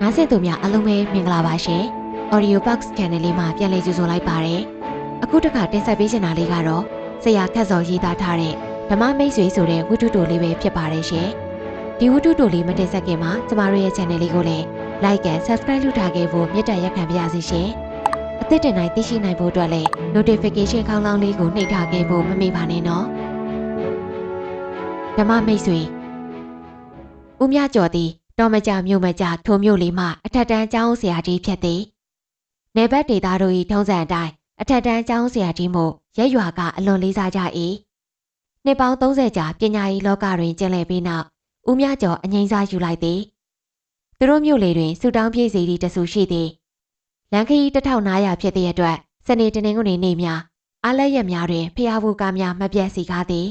နားဆင်သူများအားလုံးပဲမင်္ဂလာပါရှင်။ Audio Box Channel လေးမှာပြန်လည်ကြိုဆိုလိုက်ပါရစေ။အခုတစ်ခါတင်ဆက်ပေးချင်တာလေးကတော့ဆရာခက်စော်ရေးသားထားတဲ့ဓမ္မမိတ်ဆွေဆိုတဲ့ဝတ္ထုတိုလေးပဲဖြစ်ပါတယ်ရှင်။ဒီဝတ္ထုတိုလေးမတင်ဆက်ခင်မှာကျမတို့ရဲ့ channel လေးကိုလည်း like and subscribe လုပ်ထားခဲ့ဖို့မြတ်တရက်ခံပါရစေရှင်။အသစ်တင်တိုင်းသိရှိနိုင်ဖို့အတွက်လည်း notification ခေါင်းလောင်းလေးကိုနှိပ်ထားခဲ့ဖို့မမေ့ပါနဲ့နော်။ဓမ္မမိတ်ဆွေဦးမြကျော်သည်တော်မကြမြို့မကြထိုမြို့လေးမှအထက်တန်းကျောင်းဆရာကြီးဖြစ်သည်။နေဘက်ဒေသတို့၏ထုံးစံအတိုင်းအထက်တန်းကျောင်းဆရာကြီးမို့ရက်ရွာကအလွန်လေးစားကြ၏။နှစ်ပေါင်း30ကြာပညာရေးလောကတွင်ကျင်လည်ပြီးနောက်ဦးမြကျော်အငိမ့်စားယူလိုက်သည်။သူတို့မြို့လေတွင်စူတောင်းပြည့်စီသည့်တဆူရှိသည်။လန်ခီ1900ဖြစ်သည့်အတွက်စနေတနင်္ဂနွေနေ့များအားလက်ရက်များတွင်ဖျားဘူးကားများမပြတ်စီကားသည်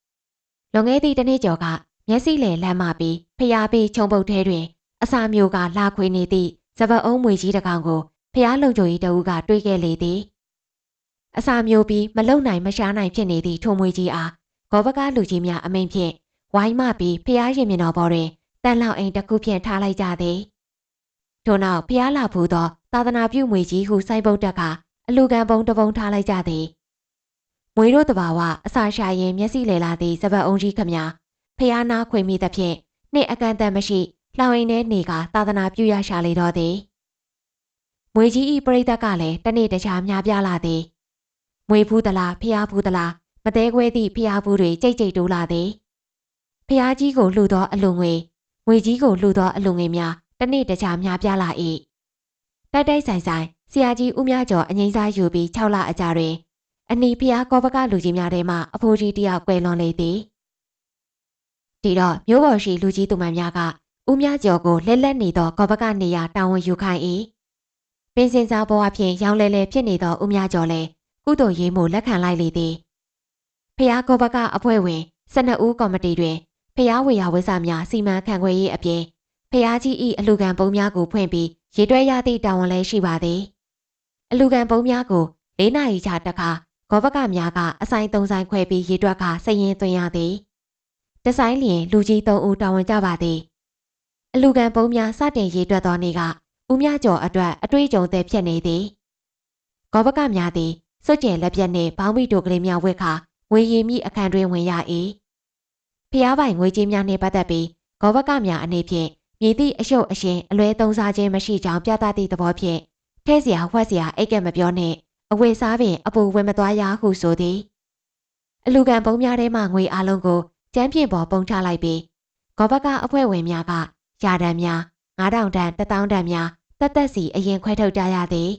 ။လွန်ခဲ့သည့်တစ်နှစ်ကျော်ကမျက်စိလေလမ်းမပြီးဖျားပြီးခြုံပုတ်ထဲတွင်အစာမျိုးကလာခွေနေသည့်စပတ်အုံးမွေကြီးတစ်ကောင်ကိုဖျားလုံချိုကြီးတဦးကတွေးခဲ့လေသည်အစာမျိုးပြီးမလုံနိုင်မရှားနိုင်ဖြစ်နေသည့်ထိုမွေကြီးအားဂောဘကလူကြီးများအမိန်ဖြင့်ဝိုင်းမပြီးဖျားရင်မြင်တော်ပေါ်တွင်တန်လောက်အိမ်တစ်ခုဖြင့်ထားလိုက်ကြသည်ထို့နောက်ဖျားလာဖူးသောသာသနာပြုမွေကြီးဟုစိုက်ပုတ်တက်ကအလူကံပုံတစ်ပုံထားလိုက်ကြသည်မွေတို့တဘာဝအစာရှာရင်မျက်စိလေလာသည့်စပတ်အုံးကြီးခမများဖျားနာခွေမိသဖြင့်နှင့်အကန့်အသတ်မရှိလှောင်အိမ်ထဲနေကသာသနာပြုရရှာလေတော့သည်မွေကြီးဤပရိသတ်ကလည်းတနေ့တခြားများပြားလာသည်မွေဖူးသလားဖျားဖူးသလားမသေးခွဲသည့်ဖျားဖူးတွေကြိတ်ကြိတ်တိုးလာသည်ဖျားကြီးကိုလှူသောအလူငွေမွေကြီးကိုလှူသောအလူငွေများတနေ့တခြားများပြားလာ၏တိုက်တိုက်ဆိုင်ဆိုင်ဆရာကြီးဦးမြကျော်အငိမ့်စားယူပြီး6လအကြာတွင်အနီးဖျားကောပကလူကြီးများထဲမှအဖိုးကြီးတယောက်ကွယ်လွန်လေသည်ဒီတော့မျိုးပေါ်ရှိလူကြီးသူမန်များကဦးမြကျော်ကိုလက်လက်နေသောကောပကနေရာတာဝန်ယူခိုင်း၏ပင်စင်စားဘဝဖြင့်ရောင်လဲလဲဖြစ်နေသောဦးမြကျော်လည်းကုသိုလ်ရေးမှုလက်ခံလိုက်လေသည်ဖျားကောပကအဖွဲ့ဝင်12ဦးကော်မတီတွင်ဖျားဝေယဝိဆများစီမံခန့်ခွဲရေးအပြင်ဖျားကြီး၏အလူကံပုံများကိုဖွင့်ပြီးရေတွဲရသည့်တာဝန်လည်းရှိပါသည်အလူကံပုံများကို၄နာရီချတစ်ခါကောပကများကအဆိုင်3ဆိုင်ခွဲပြီးရေတွက်ခါစရင်သွင်းရသည်တဆိုင်လျင်လူကြီး3ဦးတာဝန်ကြပါသည်အလူကံပုံများစတင်ရေတွက်သောနေ့ကဦးမြကျော်အတွက်အတွေ့အကြုံသက်ဖြစ်နေသည်ဂောဘကများသည်စွတ်ကျဲလက်ပြက်နှင့်ဘောင်းမီတို့ကလေးများဝက်ခါငွေရည်မိအခန်းတွင်ဝင်ရ၏ဖျားပိုင်ငွေကြေးများနှင့်ပတ်သက်ပြီးဂောဘကများအနေဖြင့်မြည်သည့်အရှုပ်အရှင်အလွဲသုံးစားခြင်းမရှိကြောင်းပြသသည့်သဘောဖြင့်ထဲเสียဝက်เสียအိတ်ကမပြောနှင့်အဝေစားပင်အပူဝင်မသွားရဟုဆိုသည်အလူကံပုံများထဲမှငွေအလုံးကိုကျန်းပြင့်ပေါ်ပုံချလိုက်ပြီးဂောဘကအဖွဲ့ဝင်များကရာတန်းများ9000တန်း1000တန်းများတက်စီအရင်ခွဲထုတ်ကြရသည်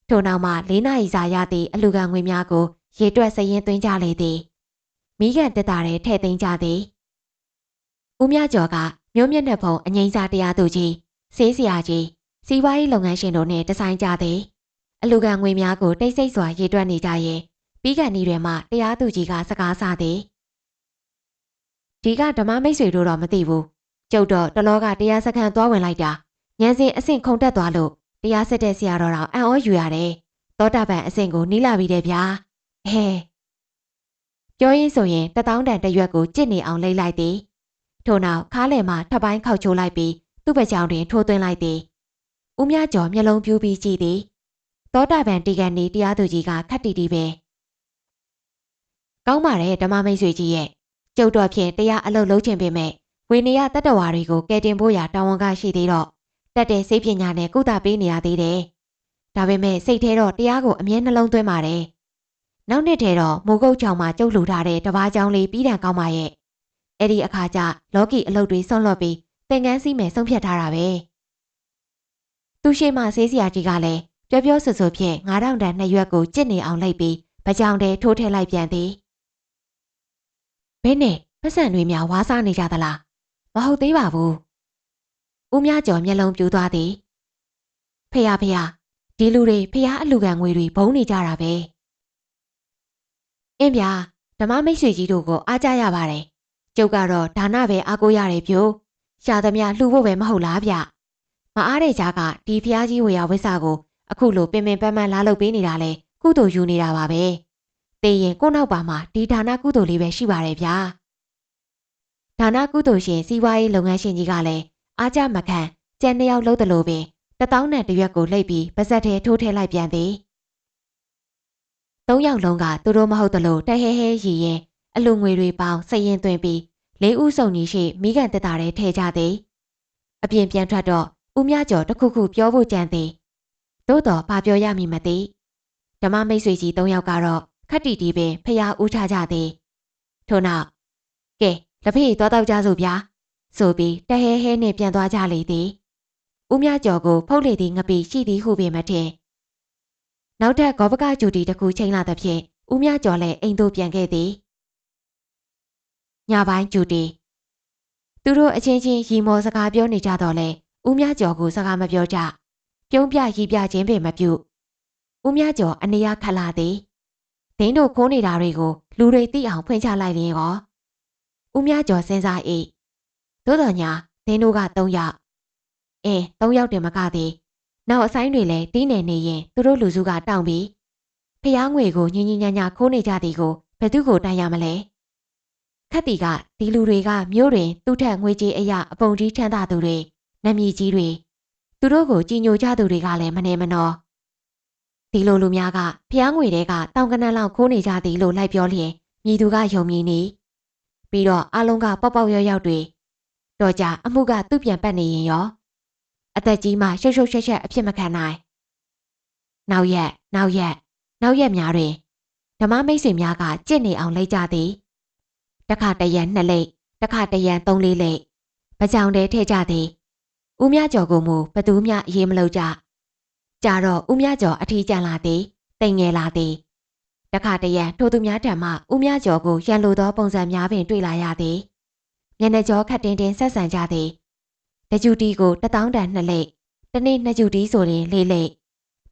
ထို့နောက်မှ4နာရီစာရသည့်အလူကံငွေများကိုရေတွက်စရင်သွင်းကြလေသည်မိခင်တက်တာတဲ့ထဲ့သိမ်းကြသည်ဦးမြကျော်ကမြို့မျက်နှာဖုံအငိမ့်စားတရားသူကြီးဆေးဆရာကြီးစီးပွားရေးလုပ်ငန်းရှင်တို့နှင့်တဆိုင်ကြသည်အလူကံငွေများကိုတိတ်ဆိတ်စွာရေတွက်နေကြရင်ပြီးကန်ဤတွင်မှတရားသူကြီးကစကားဆသည်ဒီကဓမ္မမိတ်ဆွေတို့တော့မသိဘူးကျုပ်တော့တလောကတရားစခန်းသွားဝင်လိုက်တာညံစင်အဆင့်ခုံတက်သွားလို့တရားစစ်တဲ့ဆရာတော်တော်အံ့ဩယူရတယ်သောတာပန်အဆင့်ကိုနီးလာပြီတဲ့ဗျာဟဲပြောရင်းဆိုရင်1000တန်တရွက်ကိုကြစ်နေအောင်လိမ့်လိုက်သည်ထို့နောက်ခါးလယ်မှာထပ်ပိုင်းခောက်ချိုးလိုက်ပြီးသူ့ပကြောင်တွင်ထိုးသွင်းလိုက်သည်ဦးမြကျော်မျက်လုံးပြူးပြီးကြည့်သည်သောတာပန်တီကန်နီတရားသူကြီးကခက်တီတီပဲကောင်းပါတယ်ဓမ္မမိတ်ဆွေကြီးရဲ့ကျုပ်တော်ဖြင့်တရားအလုပ်လုပ်ခြင်းပေမဲ့ဝေနေရတတ္တဝါတွေကိုကယ်တင်ဖို့ရာတာဝန်ကရှိသေးတော့တက်တဲ့စိတ်ပညာနဲ့ကုသပေးနေရသေးတယ်ဒါပေမဲ့စိတ်ထဲတော့တရားကိုအမြဲနှလုံးသွင်းပါတယ်နောက်နှစ်ထဲတော့မိုးကုတ်ချောင်မှာကျုပ်လှူထားတဲ့တဘာချောင်းလေးပြီးတန်ကောင်းပါရဲ့အဲ့ဒီအခါကျလော်ကီအလုပ်တွေဆွန့်လွတ်ပြီးသင်္ကန်းစီးမယ်ဆုံးဖြတ်ထားတာပဲသူရှိမှဆေးဆရာကြီးကလည်းပြောပြောဆွဆွဖြင့်9000တန်2ရွက်ကိုကြစ်နေအောင်လိုက်ပြီးပကြောင်တဲထိုးထည့်လိုက်ပြန်သည်ဘင်းနဲ့ပတ်စံတွေများဝါးစားနေကြသလားမဟုတ်သေးပါဘူးဦးမြကျော်မျက်လုံးပြူးသွားသည်ဖះဒီလူတွေဖះအလူကံငွေတွေဘုံနေကြတာပဲအင်းဗျာဓမ္မမိတ်ဆွေကြီးတို့ကိုအားကြရပါတယ်ကျုပ်ကတော့ဒါနပဲအားကိုးရတယ်ပြို့ရှာသမျှလှူဖို့ပဲမဟုတ်လားဗျမအားတဲ့ကြားကဒီဖះကြီးဝေယဝိဆကိုအခုလိုပင်ပင်ပန်းပန်းလာလုပ်ပေးနေတာလဲကုသိုလ်ယူနေတာပါပဲတေးရင်ကိုနောက်ပါမှာဒီဒါနကုသိုလ်လေးပဲရှိပါတယ်ဗျာဒါနကုသိုလ်ရှင်စီးပွားရေးလုပ်ငန်းရှင်ကြီးကလည်းအားကြမခံ ကြံနှစ်ယောက်လှုပ်တယ်လို့ပင်1000နဲ့တရွက်ကိုလှိပ်ပြီးပါဇက်ထဲထိုးထည့်လိုက်ပြန်သည်3ယောက်လုံးကသူတို့မဟုတ်တယ်လို့တဟဲဟဲရည်ရင်အလူငွေတွေပေါင်းစရင်သွင်းပြီး4ဦးစုံကြီးရှိမိကန်တက်တာထဲထည့်ကြသည်အပြင်ပြန်ထွက်တော့ဦးမြကျော်တခုခုပြောဖို့ကြံသည်သို့တော်ဘာပြောရမည်မသိဓမ္မမိတ်ဆွေကြီး3ယောက်ကတော့ခက်တီတီပင်ဖျားဦးချကြသည်ထို့နောက်ကဲလက်ဖေးသွားတော့ကြစို့ဗျာဆိုပြီးတဟဲဟဲနှင့်ပြန်သွားကြလေသည်ဦးမြကျော်ကိုဖုတ်လေသည်ငပိရှိသည်ဟုပင်မထင်နောက်ထပ်ဂောပကကျူတီတစ်ခုချိန်လာသဖြင့်ဦးမြကျော်လည်းအိမ်သို့ပြန်ခဲ့သည်ညပိုင်းကျူတီသူတို့အချင်းချင်းရီမော်စကားပြောနေကြတော့လဲဦးမြကျော်ကိုစကားမပြောကြပြုံးပြရီပြခြင်းပင်မပြုဦးမြကျော်အနေရခတ်လာသည်ဒင်းတို့ခိုးနေတာတွေကိုလူတွေသိအောင်ဖွင့်ချလိုက်ရင်ရောဦးမြကျော်စဉ်းစား၏သို့တော်ညာဒင်းတို့က3ယောက်3ယောက်တင်မကသည်နောက်အဆိုင်တွေလည်းတင်းနေနေရင်သူတို့လူစုကတောင်းပြီးဖျားငွေကိုညင်ညင်ညာညာခိုးနေကြသည်ကိုဘယ်သူကိုတိုင်ရမလဲခက်တီကဒီလူတွေကမြို့တွင်သူ့ထက်ငွေကြေးအရာအပုံကြီးထမ်းသာသူတွေနမည်ကြီးတွေသူတို့ကိုကြီးညိုကြသူတွေကလည်းမနေမနှောဒီလိုလူများကဖျားငွေတွေကတောင်ကနန်းလောက်ခိုးနေကြသည်လို့လိုက်ပြောလျင်မြည်သူကယုံမြည်နေပြီးတော့အလုံးကပေါက်ပေါက်ရောက်ရောက်တွေတော့ကြအမှုကသူ့ပြန်ပတ်နေရင်ရောအသက်ကြီးမှရှုပ်ရှုပ်ရှက်ရှက်အဖြစ်မခံနိုင်နောက်ရက်များတွင်ဓမ္မမိတ်ဆွေများကကြစ်နေအောင်လိုက်ကြသည်တခါတရံ2လိပ်တခါတရံ3-4လိပ်ပကြောင်တဲထည့်ကြသည်ဦးမြကျော်ကိုမူဘသူမျှအေးမလို့ကြတော့ဦးမြကျော်အထီးကျန်လာသည်တိမ်ငယ်လာသည်တခါတရံထိုသူများထံမှဦးမြကျော်ကိုရန်လိုသောပုံစံများပင်တွေ့လာရသည်မျက်နှာကျောခတ်တင်းတင်းဆက်ဆံကြသည်တကျူတီကို1000တန်2လိပ်တနေ့2ကျူတီဆိုရင်4လိပ်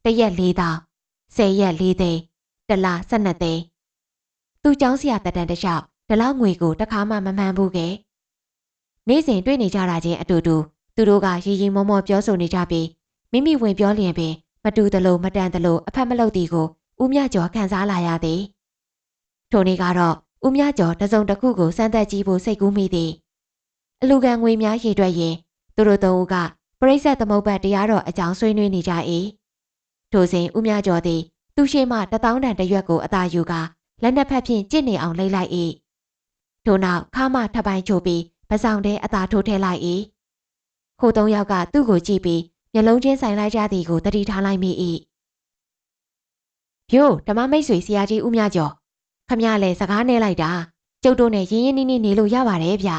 တရက်4000 10ရက်4သိန်းတလ12သိန်းသူ့ကျောင်းဆရာတက်တန်းတစ်လျှောက်ဒီလောက်ငွေကိုတစ်ခါမှမမှန်ဘူးကဲနေ့စဉ်တွေ့နေကြတာချင်းအတူတူသူတို့ကရီရီမောမောပြောဆိုနေကြပြီးမိမိဝင်ပြောလျင်ပင်မတူသလိုမတန်သလိုအဖက်မလုပ်သည်ကိုဦးမြကျော်ခံစားလာရသည်ထိုနေ့ကတော့ဦးမြကျော်တစုံတစ်ခုကိုစမ်းသပ်ကြည့်ဖို့စိတ်ကူးမိသည်အလူခံငွေများရေတွက်ရင်သူတို့သုံးဦးကပရိသတ်သမုပ္ပတ်တရားတော်အကြောင်းဆွေးနွေးနေကြ၏ထိုစဉ်ဦးမြကျော်သည်သူရှိမှ1000တန်တရွက်ကိုအသာယူကာလက်နက်ဖက်ဖြင့်ကြစ်နေအောင်လိမ့်လိုက်၏ထို့နောက်ခါမထပ်ပိုင်းချိုးပြီးပဆောင်ထဲအသာထိုးထည့်လိုက်၏ဟို3ယောက်ကသူ့ကိုကြည့်ပြီးမျက်လုံးချင်းဆိုင်လိုက်ကြသည်ကိုသတိထားလိုက်မိ၏ဖြိုးဓမ္မမိတ်ဆွေဆရာကြီးဦးမြကျော်ခမရလဲစကားနဲ့လိုက်တာကျုပ်တို့နဲ့ရင်းရင်းနှီးနှီးနေလို့ရပါတယ်ဗျ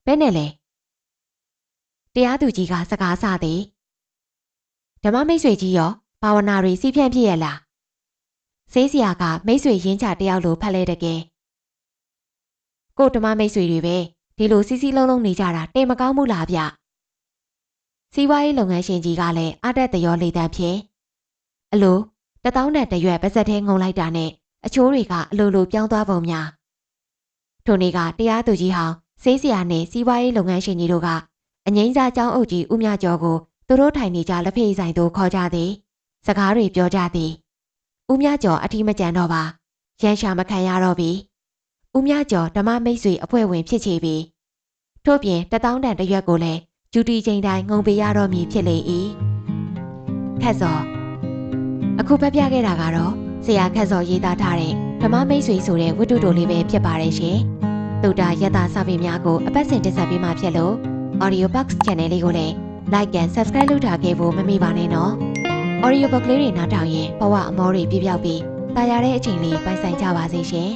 ဘယ်နဲ့လဲတရားသူကြီးကစကားဆသည်ဓမ္မမိတ်ဆွေကြီးရောဘာဝနာတွေစီးဖြန့်ဖြစ်ရလားဆေးဆရာကမိတ်ဆွေရင်းချတယောက်လိုဖက်လဲတကယ်ကိုဓမ္မမိတ်ဆွေတွေပဲဒီလိုစီးစီးလုံးလုံးနေကြတာတိမ်မကောင်းဘူးလားဗျစီးပွားရေးလုပ်ငန်းရှင်ကြီးကလည်းအတက်တရောလေတန်းဖြင့်အလို1000နဲ့တရွက်ပါဇက်ထဲငုံလိုက်တာနဲ့အချိုးတွေကအလိုလိုပြောင်းသွားပုံများထိုနေ့ကတရားသူကြီးဟောင်းဆေးဆရာနဲ့စီးပွားရေးလုပ်ငန်းရှင်ကြီးတို့ကအငိမ့်စားကျောင်းအုပ်ကြီးဦးမြကျော်ကိုသူတို့ထိုင်နေကြလက်ဖေးဆိုင်သို့ခေါ်ကြသည်စကားတွေပြောကြသည်ဦးမြကျော်အထီးမကျန်တော့ပါရန်ရှာမခံရတော့ပြီဦးမြကျော်ဓမ္မမိတ်ဆွေအဖွဲ့ဝင်ဖြစ်ချေပြီထို့ပြင်1000တန်တရွက်ကိုလည်းဂျူတီချိန်တိုင်းငုံပေးရတော့မည်ဖြစ်လေ၏ခက်စောအခုဖတ်ပြခဲ့တာကတော့ဆရာခက်စောရေးသားထားတဲ့ဓမ္မမိတ်ဆွေဆိုတဲ့ဝတ္ထုတိုလေးပဲဖြစ်ပါတယ်ရှင်သုတ္တယတစာပေများကိုအပတ်စဉ်တင်ဆက်ပေးမှာဖြစ်လို့ Audio Box Channel လေးကိုလည်း Like and Subscribe လုပ်ထားခဲ့ဖို့မမေ့ပါနဲ့နော် Audio Box လေးတွေနားထောင်ရင်ဘဝအမောတွေပြပြောက်ပြီးတာယာတဲ့အချိန်လေးပိုင်ဆိုင်ကြပါစေရှင်